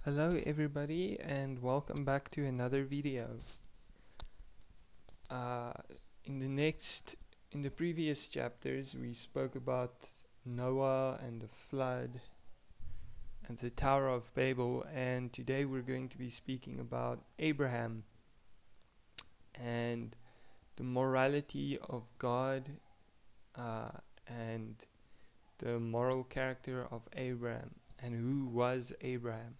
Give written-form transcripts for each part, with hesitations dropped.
Hello everybody and welcome back to another video. Uh, in the previous chapters we spoke about Noah and the flood and the Tower of Babel, and today we're going to be speaking about Abraham and the morality of God and the moral character of Abraham and who was Abraham.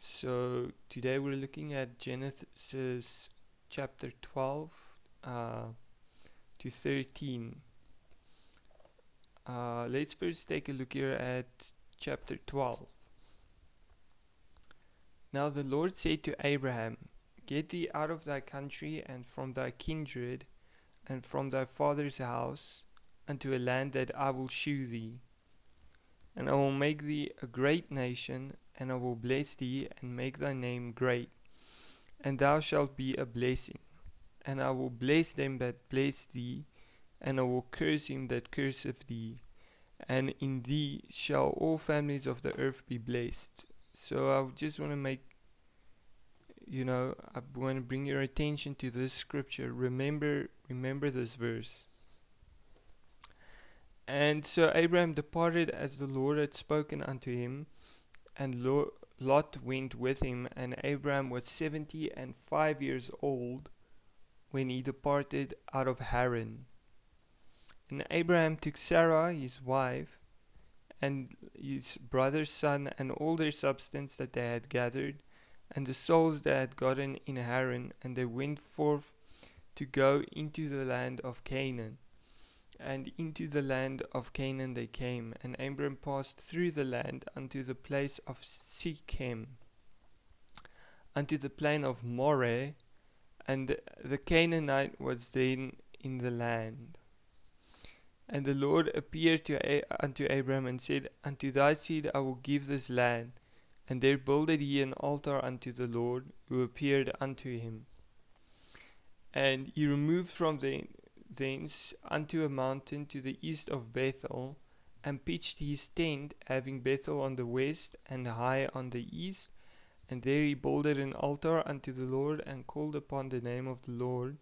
So today we're looking at Genesis chapter 12 to 13. Let's first take a look here at chapter 12. Now the Lord said to Abraham, Get thee out of thy country and from thy kindred and from thy father's house unto a land that I will shew thee. And I will make thee a great nation, and I will bless thee and make thy name great, and thou shalt be a blessing. And I will bless them that bless thee, and I will curse him that curseth thee. And in thee shall all families of the earth be blessed. So I just want to I want to bring your attention to this scripture. Remember this verse. And so Abraham departed as the Lord had spoken unto him, and Lot went with him, and Abraham was 75 years old when he departed out of Haran. And Abraham took Sarah his wife, and his brother's son, and all their substance that they had gathered, and the souls they had gotten in Haran, and they went forth to go into the land of Canaan. And into the land of Canaan they came, and Abraham passed through the land unto the place of Shechem, unto the plain of Moreh, and the Canaanite was then in the land. And the Lord appeared unto Abraham and said, Unto thy seed I will give this land. And there builded he an altar unto the Lord, who appeared unto him. And he removed from thence unto a mountain to the east of Bethel, and pitched his tent, having Bethel on the west and Hai on the east. And there he builded an altar unto the Lord, and called upon the name of the Lord.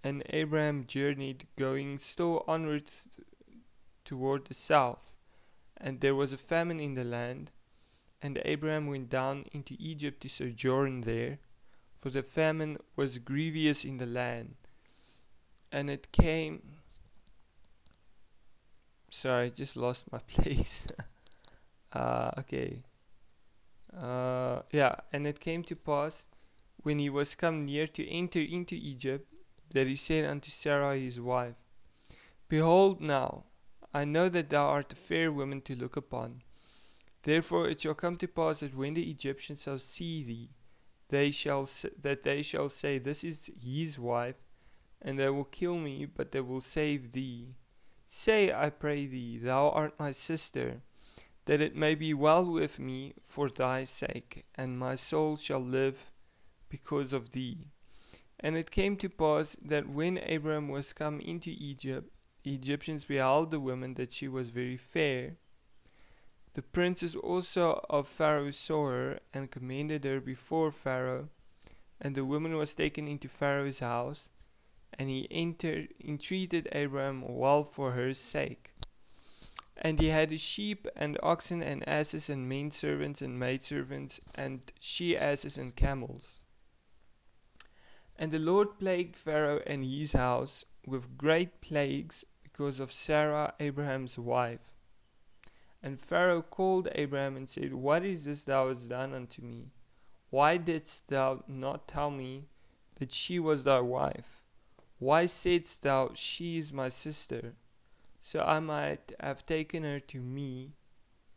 And Abraham journeyed, going still onward toward the south. And there was a famine in the land, and Abraham went down into Egypt to sojourn there, for the famine was grievous in the land. And it came... Sorry, I just lost my place. Okay. And it came to pass, when he was come near to enter into Egypt, that he said unto Sarah his wife, Behold now, I know that thou art a fair woman to look upon. Therefore it shall come to pass that when the Egyptians shall see thee, they shall say, This is his wife, and they will kill me, but they will save thee. Say, I pray thee, thou art my sister, that it may be well with me for thy sake, and my soul shall live because of thee. And it came to pass that when Abraham was come into Egypt, the Egyptians beheld the woman that she was very fair. The princes also of Pharaoh saw her, and commended her before Pharaoh. And the woman was taken into Pharaoh's house, and he entreated Abraham well for her sake. And he had sheep and oxen and asses and men servants and maidservants and she asses and camels. And the Lord plagued Pharaoh and his house with great plagues because of Sarah Abraham's wife. And Pharaoh called Abraham and said, What is this thou hast done unto me? Why didst thou not tell me that she was thy wife? Why saidst thou, She is my sister? So I might have taken her to me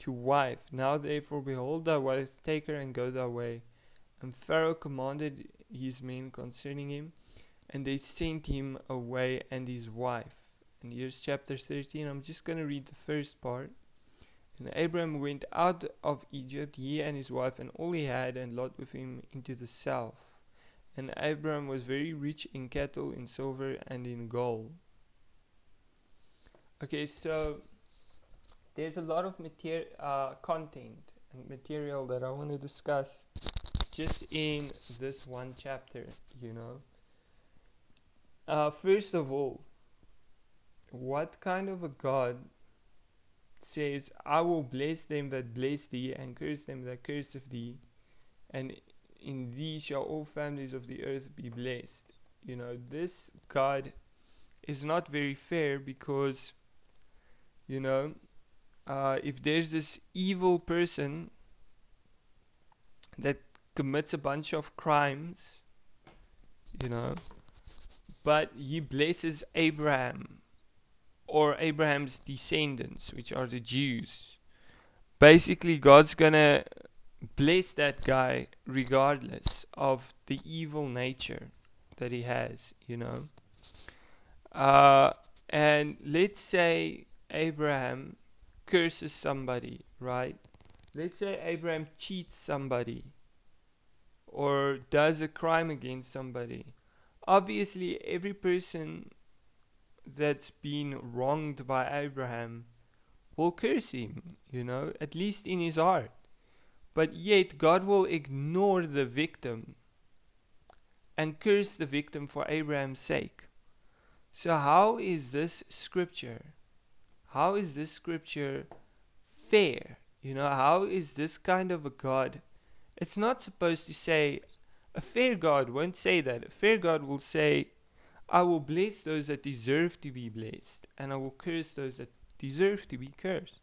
to wife. Now therefore, behold thy wife, take her and go thy way. And Pharaoh commanded his men concerning him, and they sent him away and his wife. And here's chapter 13. I'm just going to read the first part. And Abraham went out of Egypt, he and his wife, and all he had, and Lot with him into the south. And Abraham was very rich in cattle, in silver, and in gold. Okay, so there's a lot of content and material that I want to discuss just in this one chapter, you know. First of all, what kind of a God says, I will bless them that bless thee, and curse them that curseth thee, and in thee shall all families of the earth be blessed? You know, this God is not very fair because, you know, if there's this evil person that commits a bunch of crimes, you know, but he blesses Abraham or Abraham's descendants, which are the Jews. Basically, God's gonna bless that guy regardless of the evil nature that he has, you know. And let's say Abraham curses somebody, right? Let's say Abraham cheats somebody or does a crime against somebody. Obviously, every person that's been wronged by Abraham will curse him, you know, at least in his heart. But yet, God will ignore the victim and curse the victim for Abraham's sake. So, how is this scripture? How is this scripture fair? You know, how is this kind of a God? It's not supposed to say, a fair God won't say that. A fair God will say, I will bless those that deserve to be blessed, and I will curse those that deserve to be cursed.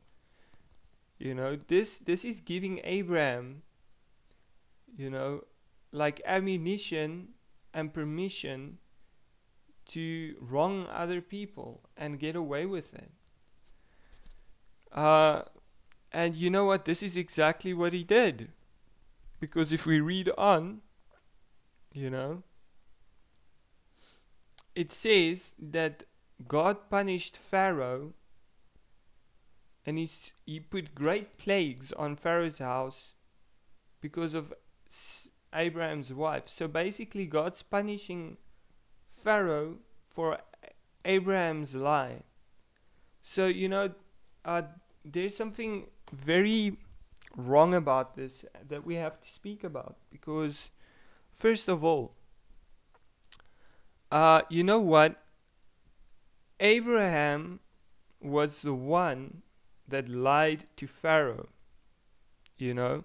You know, this is giving Abraham, you know, like ammunition and permission to wrong other people and get away with it. And you know what? This is exactly what he did. Because if we read on, you know, it says that God punished Pharaoh, and he put great plagues on Pharaoh's house because of Abraham's wife. So basically, God's punishing Pharaoh for Abraham's lie. So, you know, there's something very wrong about this that we have to speak about. Because, first of all, you know what? Abraham was the one that lied to Pharaoh, you know.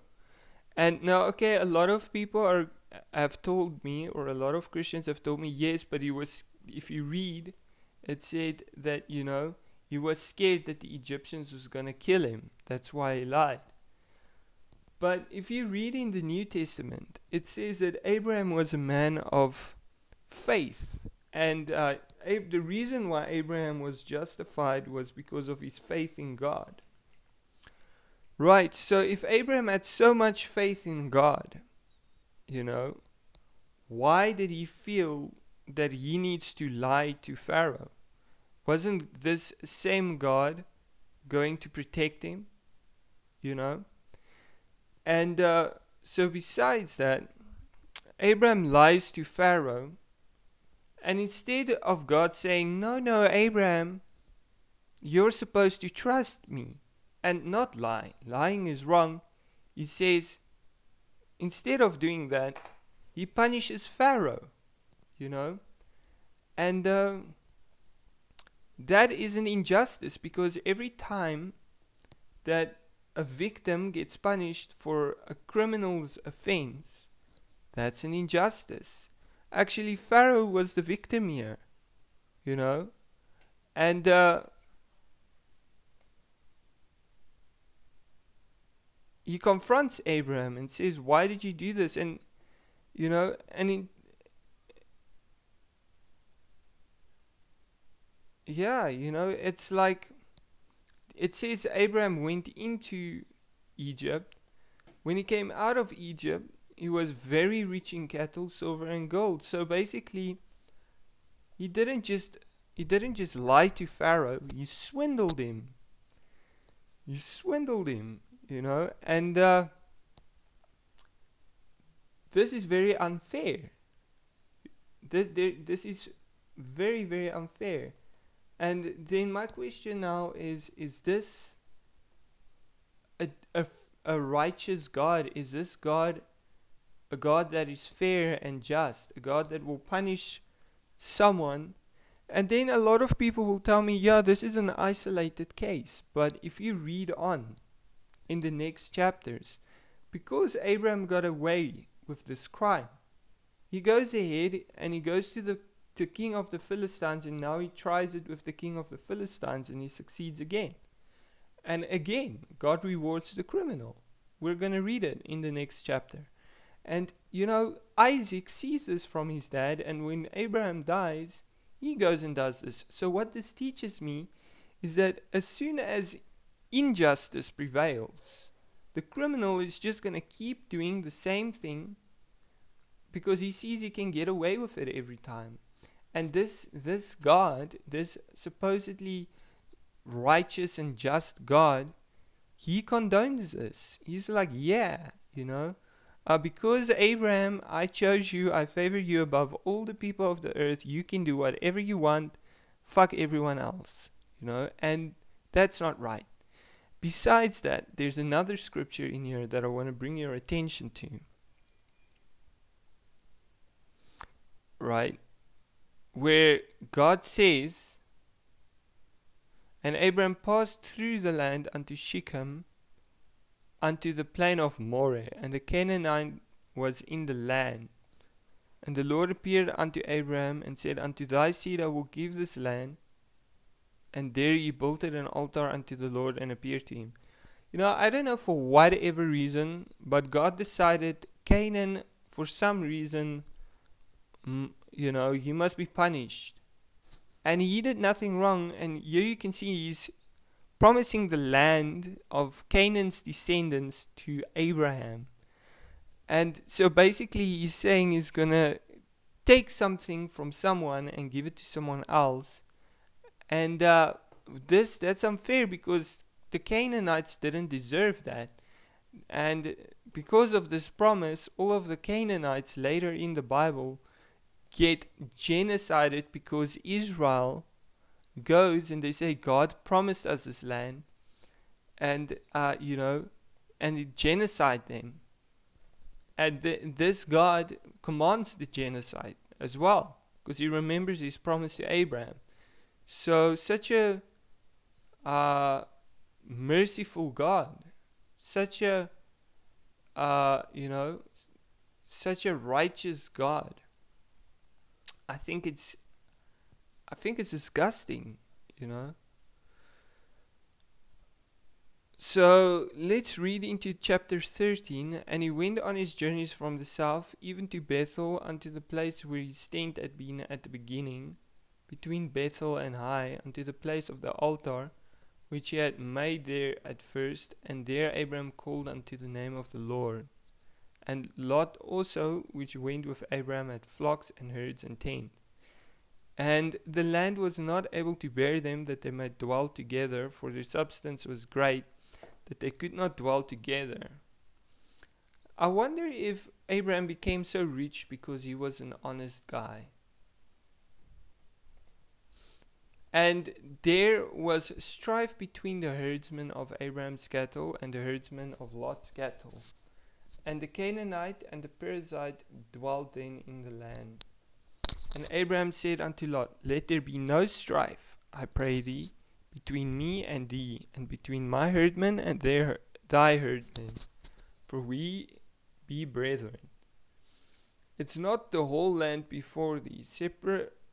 And now, okay, a lot of people have told me, or a lot of Christians have told me, yes, but he was, if you read, it said that, you know, he was scared that the Egyptians was going to kill him. That's why he lied. But if you read in the New Testament, it says that Abraham was a man of faith. And the reason why Abraham was justified was because of his faith in God. Right, so if Abraham had so much faith in God, you know, why did he feel that he needs to lie to Pharaoh? Wasn't this same God going to protect him? You know? And so besides that, Abraham lies to Pharaoh. And instead of God saying, no, Abraham, you're supposed to trust me and not lie. Lying is wrong. He says, instead of doing that, he punishes Pharaoh, you know. And that is an injustice, because every time that a victim gets punished for a criminal's offense, that's an injustice. Actually, Pharaoh was the victim here, you know. And he confronts Abraham and says, why did you do this? And, you know, and yeah, you know, it's like, it says Abraham went into Egypt. When he came out of Egypt, he was very rich in cattle, silver, and gold. So basically, he didn't just lie to Pharaoh. He swindled him. You know, and this is very unfair. This is very, very unfair. And then my question now is this a a righteous God? Is this God a God that is fair and just? A God that will punish someone? And then a lot of people will tell me, yeah, this is an isolated case. But if you read on in the next chapters, because Abraham got away with this crime, he goes ahead and he goes to the king of the Philistines, and now he tries it with the king of the Philistines and he succeeds again. And again, God rewards the criminal. We're going to read it in the next chapter. And, Isaac sees this from his dad, and when Abraham dies, he goes and does this. So what this teaches me is that as soon as injustice prevails, the criminal is just going to keep doing the same thing because he sees he can get away with it every time. And this God, this supposedly righteous and just God, he condones this. He's like, yeah, because Abraham, I chose you, I favor you above all the people of the earth, you can do whatever you want, fuck everyone else, and that's not right. Besides that, there's another scripture in here that I want to bring your attention to. Right? Where God says, and Abraham passed through the land unto Shechem, unto the plain of Moreh, and the Canaanite was in the land. And the Lord appeared unto Abraham and said, unto thy seed I will give this land. And there he built an altar unto the Lord and appeared to him. I don't know for whatever reason, but God decided Canaan, for some reason, he must be punished. And he did nothing wrong. And here you can see he's promising the land of Canaan's descendants to Abraham. And so basically he's saying he's going to take something from someone and give it to someone else. And that's unfair because the Canaanites didn't deserve that. And because of this promise, all of the Canaanites later in the Bible get genocided because Israel goes and they say God promised us this land, and and it genocide them. And this God commands the genocide as well because he remembers his promise to Abraham. So such a merciful God, such a such a righteous God. I think it's disgusting, So let's read into chapter 13. And he went on his journeys from the south, even to Bethel, unto the place where his tent had been at the beginning, between Bethel and Hai, unto the place of the altar, which he had made there at first. And there Abraham called unto the name of the Lord. And Lot also, which went with Abraham, had flocks and herds and tents. And the land was not able to bear them, that they might dwell together, for their substance was great, that they could not dwell together. I wonder if Abraham became so rich because he was an honest guy. And there was strife between the herdsmen of Abraham's cattle and the herdsmen of Lot's cattle. And the Canaanite and the Perizzite dwelt then in the land. And Abraham said unto Lot, let there be no strife, I pray thee, between me and thee, and between my herdmen and thy herdmen, for we be brethren. It's not the whole land before thee,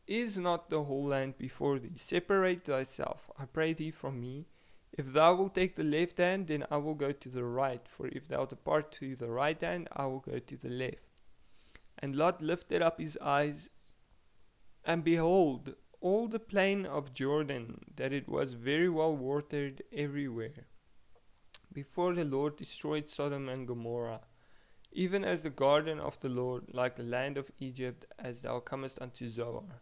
is not the whole land before thee. Separate thyself, I pray thee, from me. If thou wilt take the left hand, then I will go to the right. For if thou depart to the right hand, I will go to the left. And Lot lifted up his eyes, and behold, all the plain of Jordan, that it was very well watered everywhere, before the Lord destroyed Sodom and Gomorrah, even as the garden of the Lord, like the land of Egypt, as thou comest unto Zoar.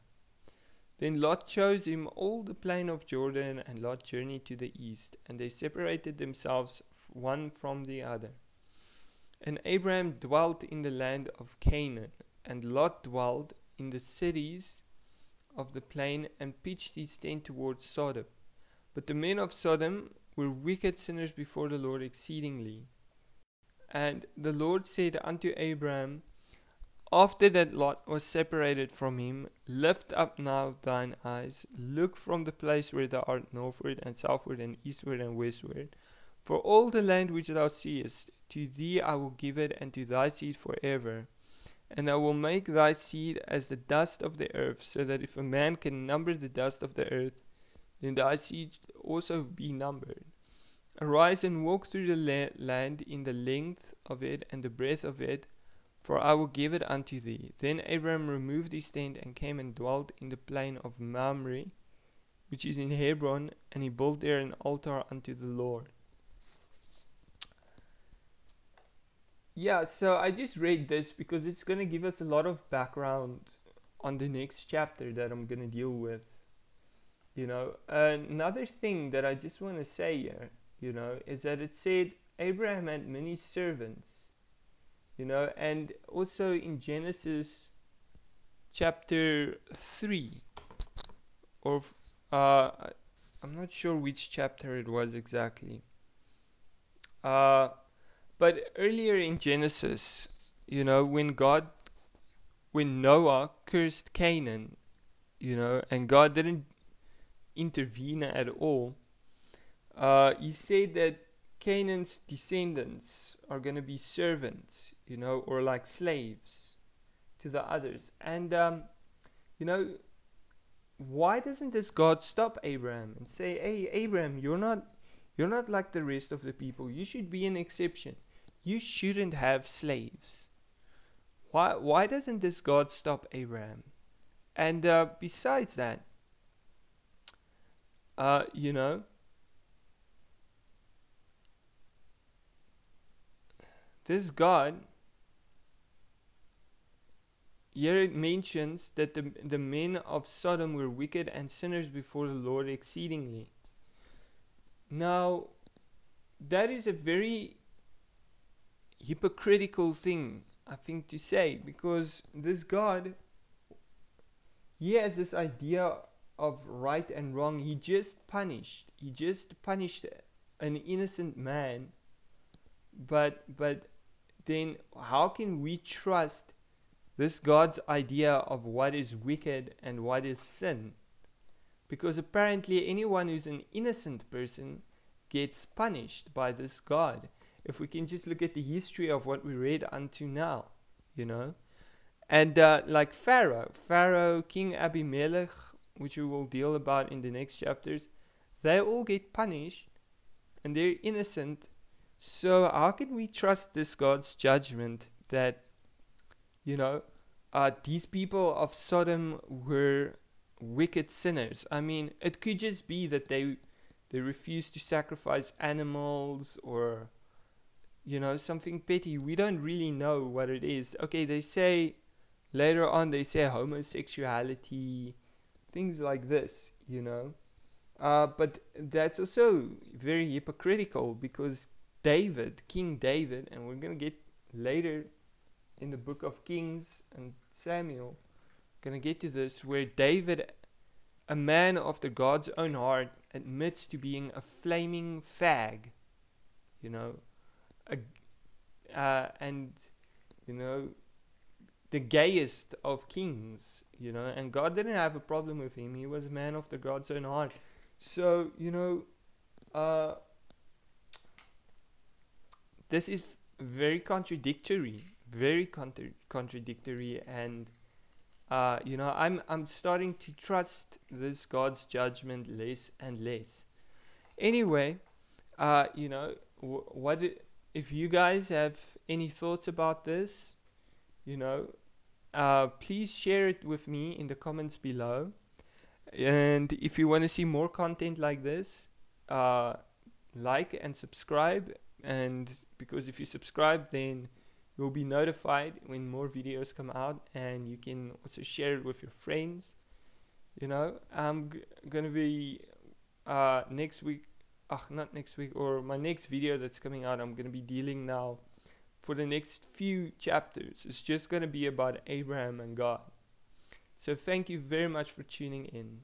Then Lot chose him all the plain of Jordan, and Lot journeyed to the east, and they separated themselves one from the other. And Abraham dwelt in the land of Canaan, and Lot dwelt in the cities of the plain, and pitched his tent towards Sodom. But the men of Sodom were wicked sinners before the Lord exceedingly. And the Lord said unto Abraham, after that Lot was separated from him, lift up now thine eyes, look from the place where thou art northward and southward and eastward and westward. For all the land which thou seest, to thee I will give it, and to thy seed forever. And I will make thy seed as the dust of the earth, so that if a man can number the dust of the earth, then thy seed also be numbered. Arise and walk through the land in the length of it and the breadth of it, for I will give it unto thee. Then Abraham removed his tent and came and dwelt in the plain of Mamre, which is in Hebron, and he built there an altar unto the Lord. Yeah, so I just read this because it's going to give us a lot of background on the next chapter that I'm going to deal with. Another thing that I just want to say here, is that it said Abraham had many servants, and also in Genesis chapter 3, or I'm not sure which chapter it was exactly. But earlier in Genesis, when Noah cursed Canaan, and God didn't intervene at all, he said that Canaan's descendants are going to be servants, or like slaves to the others. And, why doesn't this God stop Abraham and say, hey, Abraham, you're not like the rest of the people. You should be an exception. You shouldn't have slaves. Why doesn't this God stop Abraham? And besides that, this God, here it mentions that the men of Sodom were wicked and sinners before the Lord exceedingly. Now, that is a very hypocritical thing, I think, to say, because this God, he has this idea of right and wrong. He just punished an innocent man, but then how can we trust this God's idea of what is wicked and what is sin? Because apparently anyone who's an innocent person gets punished by this God. If we can just look at the history of what we read unto now, And like Pharaoh, King Abimelech, which we will deal about in the next chapters, they all get punished and they're innocent. So how can we trust this God's judgment that, these people of Sodom were wicked sinners? I mean, it could just be that they refused to sacrifice animals, or something petty. We don't really know what it is. Okay, they say later on, they say homosexuality, things like this, but that's also very hypocritical, because King David, and we're going to get later in the book of Kings and Samuel, going to get to this, where David, a man after God's own heart, admits to being a flaming fag, and the gayest of kings, and God didn't have a problem with him. He was a man after God's own heart. So, this is very contradictory, and I'm starting to trust this God's judgment less and less. Anyway, what if you guys have any thoughts about this? Please share it with me in the comments below. And if you want to see more content like this, like and subscribe. And because if you subscribe, then you'll be notified when more videos come out, and you can also share it with your friends. I'm gonna be next week, not next week, or my next video that's coming out, I'm gonna be dealing now for the next few chapters. It's just gonna be about Abraham and God. So thank you very much for tuning in.